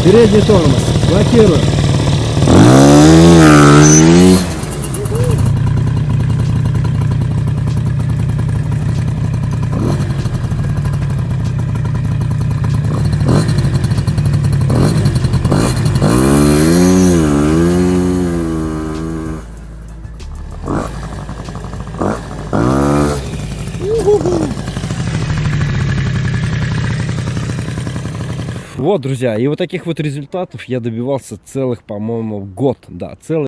Передний тормоз. Блокируем. Вот, друзья, и вот таких вот результатов я добивался целых, по-моему, год. Да, целый